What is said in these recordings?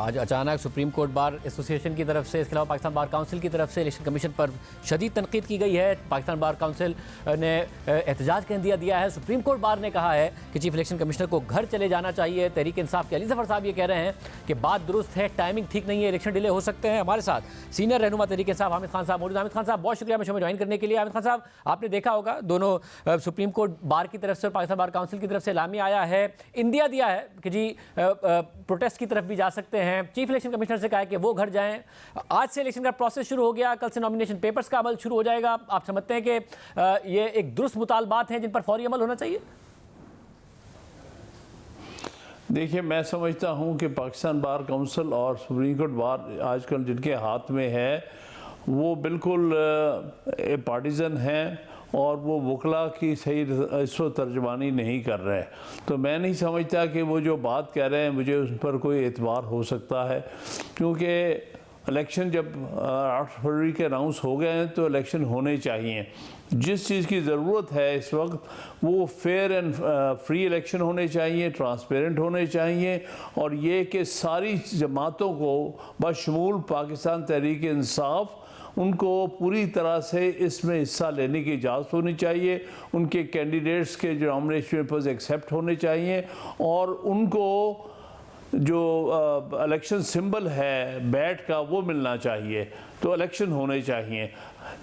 आज अचानक supreme court bar association की तरफ से, इसके अलावा पाकिस्तान बार काउंसिल की तरफ से इलेक्शन कमीशन पर शदीद तनकीद की गई है। पाकिस्तान बार काउंसिल ने एहतजाज का इंदिया दिया है। सुप्रीम कोर्ट बार ने कहा है कि चीफ इलेक्शन कमिश्नर को घर चले जाना चाहिए। तहरीक इंसाफ के अली जफर साहब ये कह रहे हैं कि बात दुरुस्त है, टाइमिंग ठीक नहीं है, इलेक्शन डिले हो सकते हैं। हमारे साथ सीनियर रहनुमा तहरीक इंसाफ हामिद खान साहब मौजूद। हामिद खान साहब, बहुत शुक्रिया हमें शो में ज्वाइन करने के लिए। हामिद खान साहब, आपने देखा होगा दोनों सुप्रीम कोर्ट बार की तरफ से और पाकिस्तान बार काउंसिल की तरफ से लामी आया है, इंदिया दिया है कि जी प्रोटेस्ट की तरफ भी जा सकते हैं। चीफ इलेक्शन कमिश्नर से कहा है कि वो घर जाएं। आज से इलेक्शन का प्रोसेस शुरू हो गया, कल से नॉमिनेशन पेपर्स का अमल शुरू हो जाएगा। आप समझते हैं कि ये एक दुरुस्त मुतालबात हैं जिन पर फौरी अमल होना चाहिए? देखिए, मैं समझता हूं कि पाकिस्तान बार काउंसिल और सुप्रीम कोर्ट बार आजकल जिनके हाथ में है वो बिल्कुल पार्टीजन हैं और वो वकला की सही इस वक्त तर्जमानी नहीं कर रहे। तो मैं नहीं समझता कि वो जो बात कह रहे हैं मुझे उस पर कोई एतबार हो सकता है, क्योंकि इलेक्शन जब 8 फरवरी के अनाउंस हो गए हैं तो इलेक्शन होने चाहिए। जिस चीज़ की ज़रूरत है इस वक्त वो फेयर एंड फ्री इलेक्शन होने चाहिए, ट्रांसपेरेंट होने चाहिए, और ये कि सारी जमातों को बशमूल पाकिस्तान तहरीक इंसाफ उनको पूरी तरह से इसमें हिस्सा लेने की इजाज़त होनी चाहिए। उनके कैंडिडेट्स के जो नॉमिनेशन पेपर्स एक्सेप्ट होने चाहिए और उनको जो इलेक्शन सिंबल है बैट का वो मिलना चाहिए। तो इलेक्शन होने चाहिए।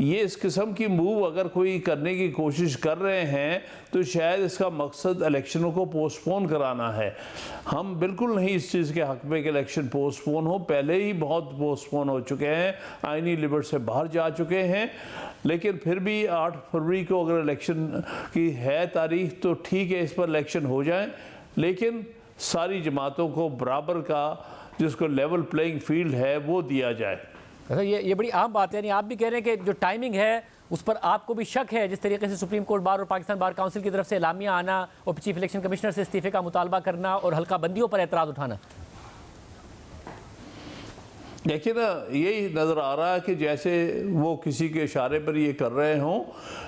ये इस किस्म की मूव अगर कोई करने की कोशिश कर रहे हैं तो शायद इसका मकसद इलेक्शनों को पोस्टपोन कराना है। हम बिल्कुल नहीं इस चीज़ के हक़ में कि इलेक्शन पोस्टपोन हो, पहले ही बहुत पोस्टपोन हो चुके हैं, आइनी लिमिट से बाहर जा चुके हैं। लेकिन फिर भी 8 फरवरी को अगर इलेक्शन की है तारीख तो ठीक है, इस पर इलेक्शन हो जाए, लेकिन सारी जमातों को बराबर का जिसको लेवल प्लेइंग फील्ड है वो दिया जाए। ये बड़ी अहम बात है। यानी आप भी कह रहे हैं कि जो टाइमिंग है उस पर आपको भी शक है, जिस तरीके से सुप्रीम कोर्ट बार और पाकिस्तान बार काउंसिल की तरफ से एलामिया आना और चीफ इलेक्शन कमिश्नर से इस्तीफे का मुतालबा करना और हल्का बंदियों पर एतराज़ उठाना। देखिए ना, यही नज़र आ रहा है कि जैसे वो किसी के इशारे पर ये कर रहे हों,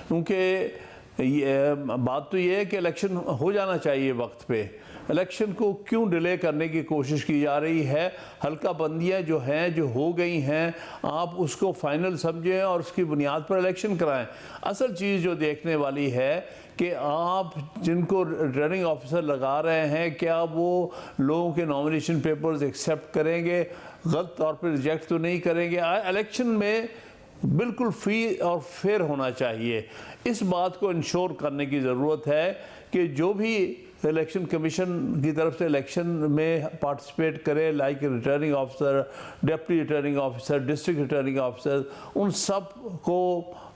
क्योंकि बात तो ये है कि इलेक्शन हो जाना चाहिए वक्त पे। इलेक्शन को क्यों डिले करने की कोशिश की जा रही है? हल्का बंदियाँ जो हैं, जो हो गई हैं, आप उसको फाइनल समझें और उसकी बुनियाद पर इलेक्शन कराएं। असल चीज़ जो देखने वाली है कि आप जिनको रिटर्निंग ऑफिसर लगा रहे हैं, क्या वो लोगों के नॉमिनेशन पेपर्स एक्सेप्ट करेंगे, गलत तौर पर रिजेक्ट तो नहीं करेंगे? इलेक्शन में बिल्कुल फ्री और फेयर होना चाहिए। इस बात को इंश्योर करने की ज़रूरत है कि जो भी इलेक्शन कमीशन की तरफ से इलेक्शन में पार्टिसिपेट करे, like returning officer, deputy returning officer, district returning officer, उन सब को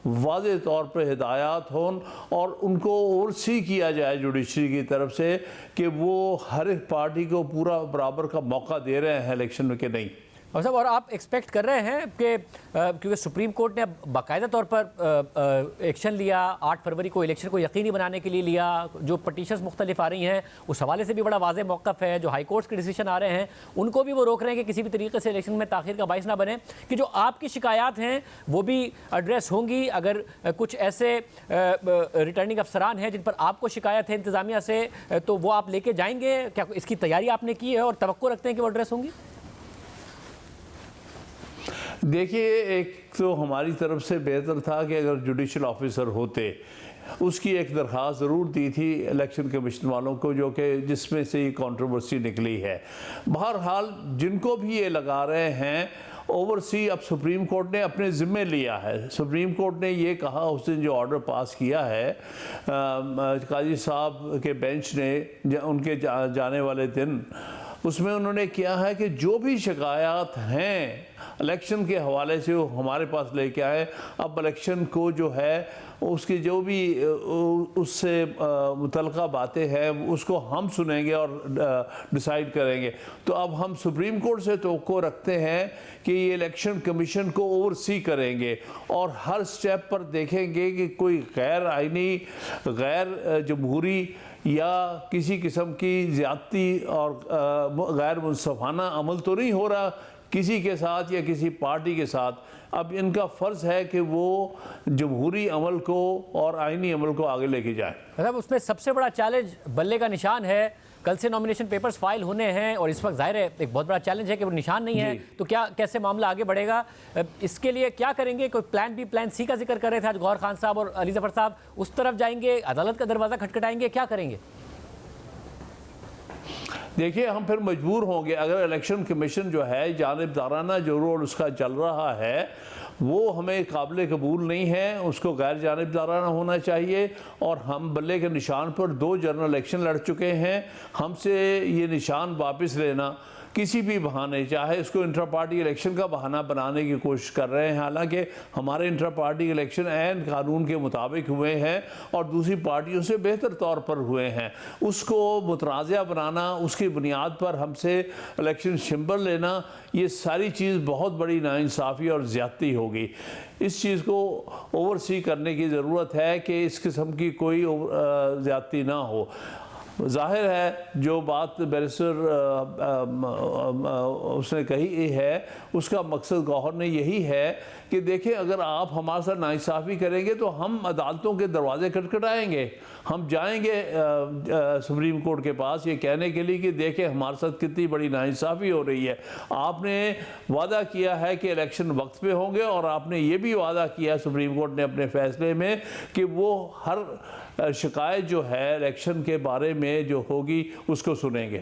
वाज़ेह तौर पर हिदायत हों और उनको ओवरसी किया जाए जुडिशरी की तरफ से कि वो हर एक पार्टी को पूरा बराबर का मौका दे रहे हैं इलेक्शन में कि नहीं। और साहब, और आप एक्सपेक्ट कर रहे हैं कि क्योंकि सुप्रीम कोर्ट ने बाकायदा तौर पर एक्शन लिया, 8 फरवरी को इलेक्शन को यकीनी बनाने के लिए लिया, जो पटिशन्स मुख्तलिफ आ रही हैं उस हवाले से भी बड़ा वाज़ेह मौक़िफ़ है, जो हाई कोर्ट्स के डिसीजन आ रहे हैं उनको भी वो रोक रहे हैं कि किसी भी तरीके से इलेक्शन में ताख़ीर का बाइस ना बने, कि जो आपकी शिकायत हैं वो भी एड्रेस होंगी। अगर कुछ ऐसे रिटर्निंग अफसरान हैं जिन पर आपको शिकायत है इंतज़ामिया से, तो वो आप लेके जाएंगे क्या? इसकी तैयारी आपने की है और तवक्को रखते हैं कि वो एड्रेस होंगी? देखिए, एक तो हमारी तरफ से बेहतर था कि अगर जुडिशल ऑफिसर होते, उसकी एक दरख्वास्त ज़रूर दी थी इलेक्शन कमीशन वालों को, जो कि जिसमें से ये कंट्रोवर्सी निकली है। बहरहाल जिनको भी ये लगा रहे हैं ओवरसी, अब सुप्रीम कोर्ट ने अपने ज़िम्मे लिया है। सुप्रीम कोर्ट ने ये कहा उस दिन जो ऑर्डर पास किया है काजी साहब के बेंच ने उनके जाने वाले दिन, उसमें उन्होंने किया है कि जो भी शिकायत हैं इलेक्शन के हवाले से वो हमारे पास लेके आए। अब इलेक्शन को जो है उसकी जो भी उससे मुतल्लिक़ा बातें हैं उसको हम सुनेंगे और डिसाइड करेंगे। तो अब हम सुप्रीम कोर्ट से तवक्को रखते हैं कि ये इलेक्शन कमीशन को ओवरसी करेंगे और हर स्टेप पर देखेंगे कि कोई गैर आइनी, गैर जमहूरी या किसी किस्म की ज़्यादती और गैर मुनसफ़ाना अमल तो नहीं हो रहा किसी के साथ या किसी पार्टी के साथ। अब इनका फ़र्ज़ है कि वो जमहूरी अमल को और आइनी अमल को आगे लेके जाएं। मतलब उसमें सबसे बड़ा चैलेंज बल्ले का निशान है कल से नॉमिनेशन पेपर्स फाइल होने हैं और इस वक्त जाहिर है एक बहुत बड़ा चैलेंज है कि वो निशान नहीं है, तो क्या कैसे मामला आगे बढ़ेगा, इसके लिए क्या करेंगे? कोई प्लान बी प्लान सी का जिक्र कर रहे थे आज गौहर खान साहब और अली जफर साहब, उस तरफ जाएंगे, अदालत का दरवाज़ा खटखटाएंगे, क्या करेंगे? देखिए, हम फिर मजबूर होंगे अगर इलेक्शन कमीशन जो है जानिबदाराना जो रोल उसका चल रहा है वो हमें काबिल कबूल नहीं है, उसको गैर जानिबदाराना होना चाहिए। और हम बल्ले के निशान पर 2 जनरल इलेक्शन लड़ चुके हैं, हमसे ये निशान वापस लेना किसी भी बहाने, चाहे इसको इंट्रा पार्टी इलेक्शन का बहाना बनाने की कोशिश कर रहे हैं, हालांकि हमारे इंट्रा पार्टी इलेक्शन ऐन कानून के मुताबिक हुए हैं और दूसरी पार्टियों से बेहतर तौर पर हुए हैं, उसको मुतनाज़ा बनाना, उसकी बुनियाद पर हमसे इलेक्शन शिम्बर लेना, ये सारी चीज़ बहुत बड़ी नाइंसाफ़ी और ज़्यादती होगी। इस चीज़ को ओवरसी करने की ज़रूरत है कि इस किस्म की कोई ज़्यादती ना हो। जाहिर है जो बात बैरिस्टर उसने कही है उसका मकसद गौहर ने यही है कि देखिए, अगर आप हमारे साथ नाइंसाफ़ी करेंगे तो हम अदालतों के दरवाजे खटखटाएंगे, हम जाएंगे सुप्रीम कोर्ट के पास ये कहने के लिए कि देखें हमारे साथ कितनी बड़ी नाइंसाफ़ी हो रही है। आपने वादा किया है कि इलेक्शन वक्त पे होंगे और आपने ये भी वादा किया सुप्रीम कोर्ट ने अपने फैसले में कि वो हर शिकायत जो है इलेक्शन के बारे में जो होगी उसको सुनेंगे।